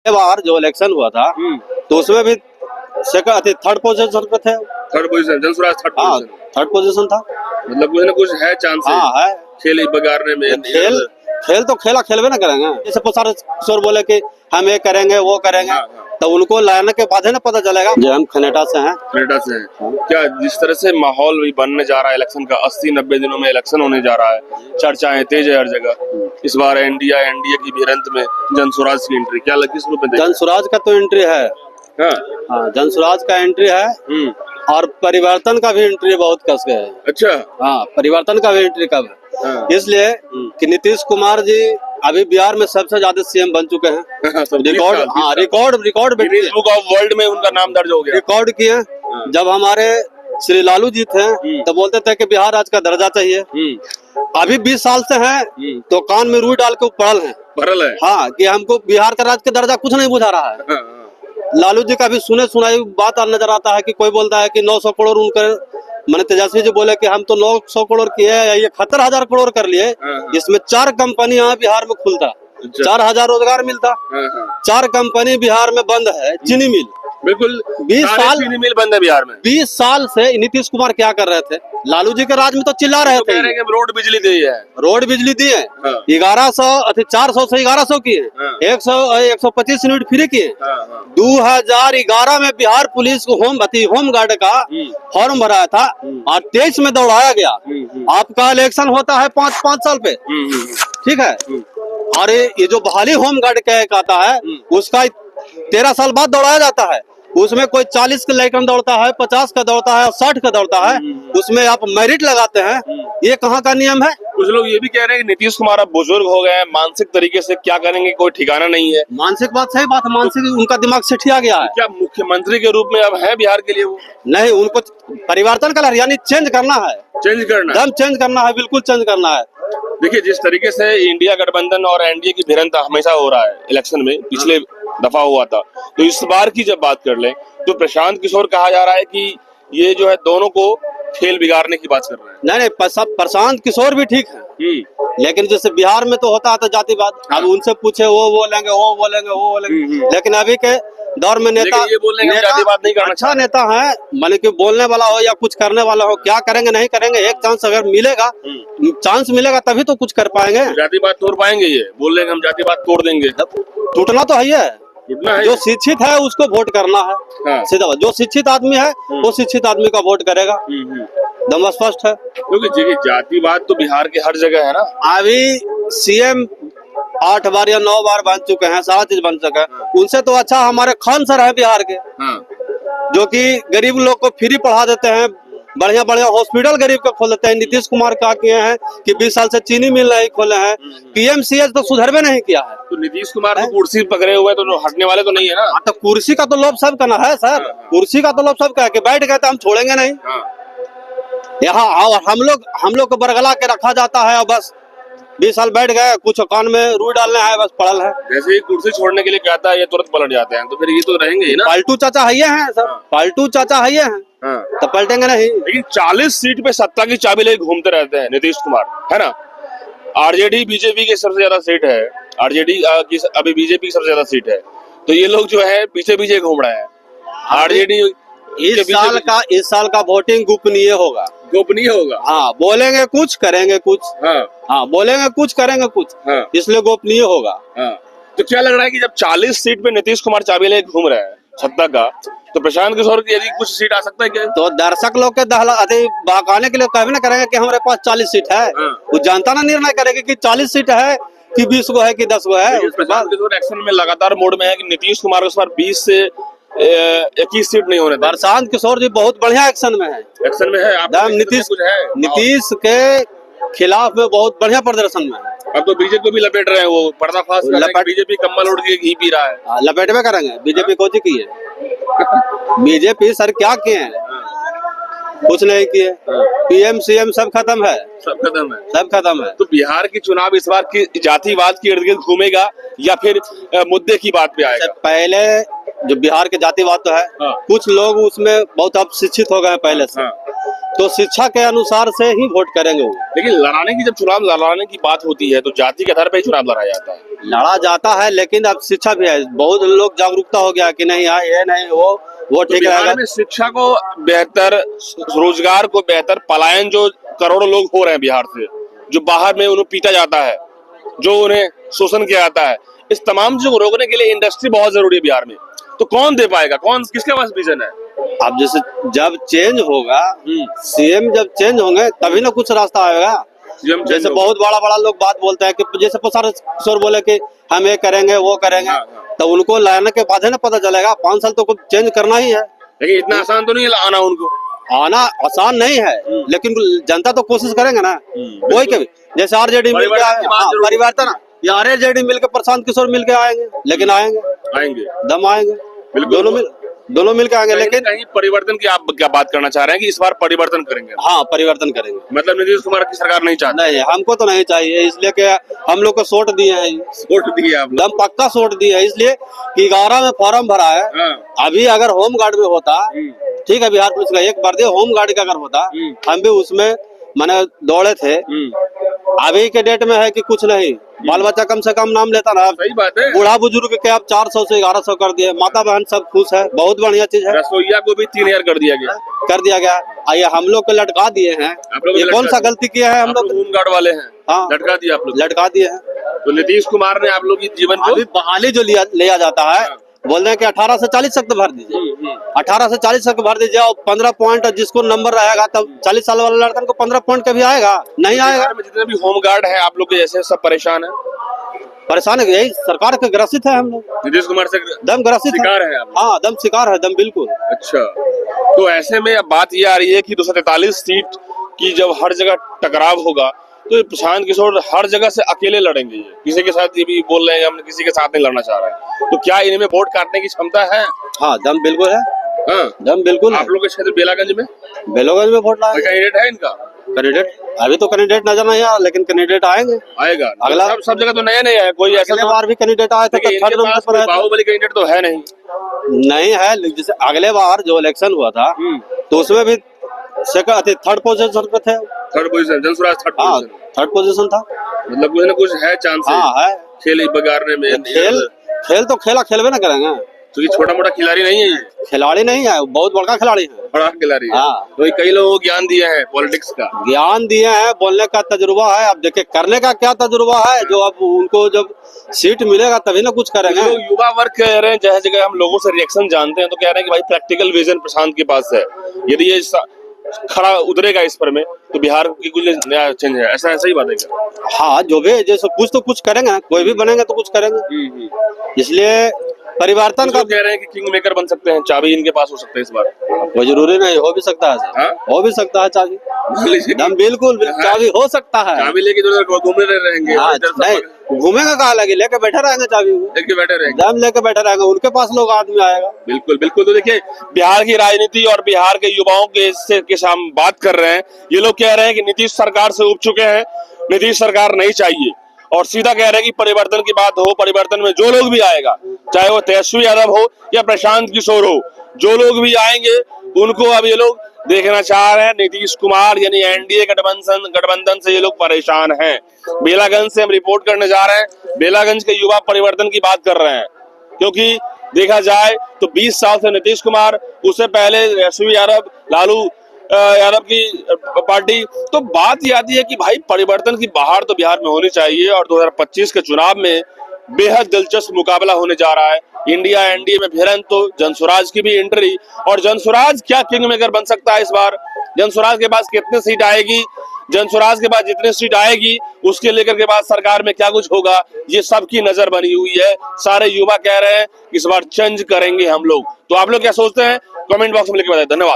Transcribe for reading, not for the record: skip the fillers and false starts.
बार जो इलेक्शन हुआ था तो उसमें भी थर्ड पोजीशन पे थे। थर्ड पोजीशन जनसुराज थर्ड हाँ, पोजीशन थर्ड पोजीशन था। मतलब कुछ ना कुछ है चांस हाँ है। खेल बिगाड़ने में। खेल तो खेलवे ना करेंगे। जैसे प्रसाद किशोर बोले कि हम ये करेंगे वो करेंगे, तो उनको लाने के बाद है ना पता चलेगा। जो हम खनेटा से हैं। खनेटा से हैं। क्या जिस तरह से माहौल भी बनने जा रहा है इलेक्शन का, 80-90 दिनों में इलेक्शन होने जा रहा है, चर्चाएं तेज है हर जगह। इस बार एनडीए की भिड़ंत में जनसुराज की एंट्री क्या किस रूप में? जनसुराज का तो एंट्री है। हाँ, जनसुराज का एंट्री है और परिवर्तन का भी एंट्री बहुत कस गया है। अच्छा। हाँ, परिवर्तन का भी एंट्री कब है, इसलिए कि नीतीश कुमार जी अभी बिहार में सबसे ज्यादा सीएम बन चुके हैं। Record Guinness book of world में उनका नाम दर्ज हो गया। रिकॉर्ड किए। जब हमारे श्री लालू जी थे तो बोलते थे कि बिहार राज्य का दर्जा चाहिए। अभी 20 साल से हैं तो कान में रुई डाल के पड़ल है। हाँ, कि हमको बिहार का राज्य का दर्जा कुछ नहीं बुझा रहा है। लालू जी का भी सुने सुनाई बात नजर आता है कि कोई बोलता है कि 900 करोड़ उनके मैंने तेजस्वी जी बोले कि हम तो 900 करोड़ किए, ये 71,000 करोड़ कर लिए। इसमें 4 कंपनी यहाँ बिहार में खुलता, 4,000 रोजगार मिलता। 4 कंपनी बिहार में बंद है। चीनी मिल बिल्कुल 20 साल चीनी मिल बंद है बिहार में। 20 साल से नीतीश कुमार क्या कर रहे थे? लालू जी के राज में तो चिल्ला रहे थे रोड बिजली दी है, रोड बिजली दी है। 400 से 1100 किए, 125 यूनिट फ्री किए। 2011 में बिहार पुलिस को होम गार्ड का फॉर्म भराया था और 23 में दौड़ाया गया। आपका इलेक्शन होता है 5 साल पे, ठीक है। और ये जो बहाली होम गार्ड का आता है उसका 13 साल बाद दौड़ाया जाता है। उसमें कोई 40 का लड़का दौड़ता है, 50 का दौड़ता है, 60 का दौड़ता है। उसमें आप मेरिट लगाते हैं। ये कहाँ का नियम है? कुछ लोग ये भी कह रहे हैं कि नीतीश कुमार अब बुजुर्ग हो गए हैं, मानसिक तरीके से क्या करेंगे कोई ठिकाना नहीं है। मानसिक बात सही बात है, मानसिक उनका दिमाग सेठिया गया है। क्या मुख्यमंत्री के रूप में अब है बिहार के लिए वो? नहीं, उनको परिवर्तन का यानी चेंज करना है। चेंज करना है, बिल्कुल चेंज करना है। देखिए जिस तरीके से इंडिया गठबंधन और एनडीए की भिड़ंत हमेशा हो रहा है इलेक्शन में, पिछले दफा हुआ था, तो इस बार की जब बात कर लें तो प्रशांत किशोर कहा जा रहा है कि ये जो है दोनों को खेल बिगाड़ने की बात कर रहे हैं। नहीं, प्रशांत किशोर भी ठीक है, लेकिन जैसे बिहार में तो होता है तो जातिवाद। अब उनसे पूछे वो बोलेंगे। लेकिन अभी के दौर में नेता ये बोलेंगे जातिवाद नहीं करना। अच्छा नेता है, मतलब कि बोलने वाला हो या कुछ करने वाला हो, क्या करेंगे नहीं करेंगे, एक चांस अगर मिलेगा, चांस मिलेगा तभी तो कुछ कर पाएंगे। जातिवाद तोड़ पाएंगे? ये बोल रहे हैं हम जातिवाद तोड़ देंगे। टूटना तो है, जो शिक्षित है उसको वोट करना है। हाँ। सीधा जो शिक्षित आदमी है वो शिक्षित आदमी का वोट करेगा। दम स्पष्ट है, क्योंकि जातिवाद तो बिहार के हर जगह है ना। अभी सीएम 8 बार या 9 बार बन चुके हैं, सारा चीज बन चुका है। उनसे तो अच्छा हमारे खान सर है बिहार के। हाँ। जो कि गरीब लोग को फ्री पढ़ा देते हैं, बढ़िया हॉस्पिटल गरीब का खोल देते हैं। नीतीश कुमार क्या किए हैं कि 20 साल से चीनी मिल नहीं खोले हैं। पीएमसीएच तो सुधरवे नहीं किया है। तो नीतीश कुमार तो कुर्सी पकड़े हुए तो हटने वाले तो नहीं है ना। तो कुर्सी का तो लोभ सबका ना है सर। कुर्सी का तो लोभ सबका है कि बैठ गए तो हम छोड़ेंगे नहीं। यहाँ और हम लोग को बरगला के रखा जाता है और बस 20 साल बैठ गए, कुछ कान में रुई डालने है, बस पड़ल है। जैसे ही कुर्सी छोड़ने के लिए कहता है ये तुरंत पलट जाते हैं, तो फिर ये तो रहेंगे ही ना। पालतू चाचा है हैं सर। पालतू चाचा है हैं, तो पलटेंगे नहीं। लेकिन 40 सीट पे सत्ता की चाबी लेके घूमते रहते हैं नीतीश कुमार, है ना। आरजेडी बीजेपी की सबसे ज्यादा सीट है, आरजेडी की अभी बीजेपी की सबसे ज्यादा सीट है, तो ये लोग जो है पीछे घूम रहे हैं। आरजेडी इस साल का वोटिंग गोपनीय होगा। हाँ, बोलेंगे कुछ करेंगे कुछ। हाँ, बोलेंगे कुछ करेंगे कुछ। इसलिए गोपनीय होगा। तो क्या लग रहा है कि जब 40 सीट पे नीतीश कुमार चाबी लेके घूम रहे हैं सत्ता का, तो प्रशांत किशोर की यदि कुछ सीट आ सकता है क्या? तो दर्शक लोग के बहकाने के लिए कहवे ना करेंगे कि हमारे पास 40 सीट है। वो जनता ना निर्णय करेगी कि 40 सीट है कि 20 गो है कि 10 गो है। प्रशांत किशोर एक्शन में लगातार मोड में है कि नीतीश कुमार इस बार 20 से 21 सीट नहीं होने। प्रशांत किशोर जी बहुत बढ़िया एक्शन में है। नीतीश के खिलाफ में बहुत बढ़िया प्रदर्शन में है। अब तो बीजेपी को भी लपेट रहे हैं, वो पर्दाफाश कर रहे हैं। बीजेपी कम्बल उड़ के घी पी रहा है। लपेटवे करेंगे। बीजेपी को की है? बीजेपी सर क्या किए हैं? कुछ नहीं किए। पीएम सीएम सब खत्म है। सब खत्म है। तो बिहार की चुनाव इस बार की जातिवाद के इर्द गिर्द घूमेगा या फिर मुद्दे की बात पे आएगा? पहले जो बिहार के जातिवाद तो है, कुछ लोग उसमें बहुत अब शिक्षित हो गए पहले से। तो शिक्षा के अनुसार से ही वोट करेंगे वो। लेकिन लड़ाने की जब चुनाव लड़ाने की बात होती है तो जाति के आधार पर ही चुनाव लड़ा जाता है। लड़ा जाता है, लेकिन अब शिक्षा भी है, बहुत लोग जागरूकता हो गया कि नहीं हाँ ये नहीं वो ठीक बिहार रहेगा। में शिक्षा को बेहतर, रोजगार को बेहतर, पलायन जो करोड़ों लोग हो रहे हैं बिहार से, जो बाहर में उन्हें पीटा जाता है, जो उन्हें शोषण किया जाता है, इस तमाम चीजों को रोकने के लिए इंडस्ट्री बहुत जरूरी है बिहार में। तो कौन दे पाएगा, कौन किसके पास विजन है? अब जैसे जब चेंज होगा, सीएम जब चेंज होंगे तभी ना कुछ रास्ता आएगा। जैसे बहुत बड़ा लोग बात बोलते हैं कि जैसे प्रसाद किशोर बोले कि हम ये करेंगे वो करेंगे, तो उनको लाने के बाद है ना पता चलेगा। 5 साल तो कुछ चेंज करना ही है। लेकिन इतना आसान तो नहीं है आना, उनको आना आसान नहीं है, लेकिन जनता तो कोशिश करेंगे ना। कोई कभी जैसे आरजेडी मिल के परिवर्तन, या आरजेडी मिल के प्रशांत किशोर मिल के आएंगे, लेकिन आएंगे दम आएंगे, दोनों मिल के आएंगे। लेकिन कहीं परिवर्तन की आप क्या बात करना चाह रहे हैं कि इस बार परिवर्तन करेंगे? हाँ, परिवर्तन करेंगे। मतलब नीतीश कुमार की सरकार नहीं चाहती? नहीं, हमको तो नहीं चाहिए, इसलिए कि हम लोग को सोट दिए हैं। सोट दिए आप? दम पक्का सोट दिए है, इसलिए कि 11 में फॉर्म भरा है। अभी अगर होम गार्ड में होता, ठीक है, बिहार पुलिस का एक बार होम गार्ड का अगर होता, हम भी उसमें मैंने दौड़े थे। अभी के डेट में है कि कुछ नहीं, बाल बच्चा कम से कम नाम लेता ना। सही बात है। बूढ़ा बुजुर्ग के आप 400 से 1100 कर दिए, माता बहन सब खुश है, बहुत बढ़िया चीज है। रसोईया को भी 3000 कर दिया गया। आइए हम लोग को लटका दिए हैं, ये कौन सा गलती किया है? हम लोग होम गार्ड वाले हैं। हाँ, लटका दिया आप लोग, लटका दिए हैं। तो नीतीश कुमार ने आप लोग की जीवन को अभी बहाली जो लिया जाता है, बोल रहे हैं कि 18 से 40 तक भर दीजिए, 18 से 40 तक भर दीजिए, और 15 पॉइंट जिसको नंबर रहेगा तब 40 साल वाले लड़कन को 15 पॉइंट का भी आएगा, नहीं आएगा। जितने भी होम गार्ड है आप लोग के जैसे सब परेशान है। परेशान है, यही सरकार के ग्रसित है हम लोग, नीतीश कुमार से दम ग्रसित शिकार है आप? हाँ, दम शिकार है, दम बिल्कुल। अच्छा, तो ऐसे में अब बात ये आ रही है कि 243 सीट की जब हर जगह टकराव होगा तो प्रशांत किशोर हर जगह से अकेले लड़ेंगे। किसी के साथ ये भी बोल रहे हैं हम किसी के साथ नहीं लड़ना चाह रहे हैं, तो क्या इनमें वोट काटने की क्षमता है? हाँ, दम बिल्कुल है। हाँ, दम बिल्कुल। आप लोग के क्षेत्र बेलागंज में वोट लाए, कैंडिडेट है इनका? कैंडिडेट अभी तो कैंडिडेट नजर नहीं आया, लेकिन कैंडिडेट आएगा अगला। सब जगह तो नए है, कोई ऐसा बार भी कैंडिडेट आया था, बाहुबली कैंडिडेट तो है नहीं है। जैसे अगले बार जो इलेक्शन हुआ था तो उसमें भी थर्ड पोजीशन पे थे। Third position, Jan Suraaj third position था। मतलब कुछ न कुछ है चांस। हाँ है, खेल बिगाड़ने में। खेल तो खेलवे ना करेंगे, तो ये छोटा मोटा खिलाड़ी नहीं है, ये खिलाड़ी नहीं है, बहुत बड़ा खिलाड़ी है, बड़ा खिलाड़ी है। हाँ, तो कई लोगों को ज्ञान दिया है, पॉलिटिक्स का ज्ञान दिए हैं, बोलने का तजुर्बा है। अब देखिए करने का क्या तजुर्बा है, जो अब उनको जब सीट मिलेगा तभी ना कुछ करेंगे। तो युवा वर्ग कह रहे हैं, जगह जगह हम लोगों से रिएक्शन जानते हैं तो कह रहे हैं कि भाई प्रैक्टिकल विजन प्रशांत के पास है, यदि ये खड़ा उतरेगा इस पर में तो बिहार की कुछ नया चेंज है। ऐसा ही बात है क्या? हाँ, जो भी जैसे कुछ तो कुछ करेंगे, कोई भी बनेंगे तो कुछ करेंगे, इसलिए परिवर्तन का कह रहे हैं कि किंग मेकर बन सकते हैं, चाबी इनके पास हो सकते हैं इस बार। कोई जरूरी नहीं, हो भी सकता है, हो भी सकता है चाबी, बिल्कुल चाबी हो सकता है। चाबी लेके घूमने रहेंगे? नहीं, घूमेगा कहाँ लगे, लेके बैठे रहेंगे, चाबी लेके बैठे रहेंगे, दम लेके बैठे रहेंगे, उनके पास लोग आदमी आएगा। बिल्कुल बिल्कुल। तो देखिए बिहार की राजनीति और बिहार के युवाओं के हम बात कर रहे हैं, ये लोग कह रहे हैं कि नीतीश सरकार से उब चुके हैं, नीतीश सरकार नहीं चाहिए, और सीधा कह रहे हैं कि परिवर्तन की बात हो, परिवर्तन में जो लोग भी आएगा, चाहे वो तेजस्वी यादव हो या प्रशांत किशोर हो, जो लोग भी आएंगे उनको अब ये लोग देखना चाह रहे हैं। नीतीश कुमार यानी एनडीए गठबंधन से ये लोग परेशान हैं। बेलागंज से हम रिपोर्ट करने जा रहे हैं। बेलागंज के युवा परिवर्तन की बात कर रहे हैं, क्योंकि देखा जाए तो 20 साल से नीतीश कुमार, उससे पहले तेजस्वी यादव, लालू यादव की पार्टी, तो बात ये आती है कि भाई परिवर्तन की बहार तो बिहार में होनी चाहिए। और 2025 के चुनाव में बेहद दिलचस्प मुकाबला होने जा रहा है। इंडिया एनडीए में भिड़ंत, तो जनसुराज की भी एंट्री, और जनसुराज क्या किंग मेकर बन सकता है इस बार? जनसुराज के पास कितने सीट आएगी, जनसुराज के पास जितने सीट आएगी उसके लेकर के बाद सरकार में क्या कुछ होगा, ये सबकी नजर बनी हुई है। सारे युवा कह रहे हैं इस बार चेंज करेंगे हम लोग। तो आप लोग क्या सोचते हैं, कमेंट बॉक्स में लिख के बताएं। धन्यवाद।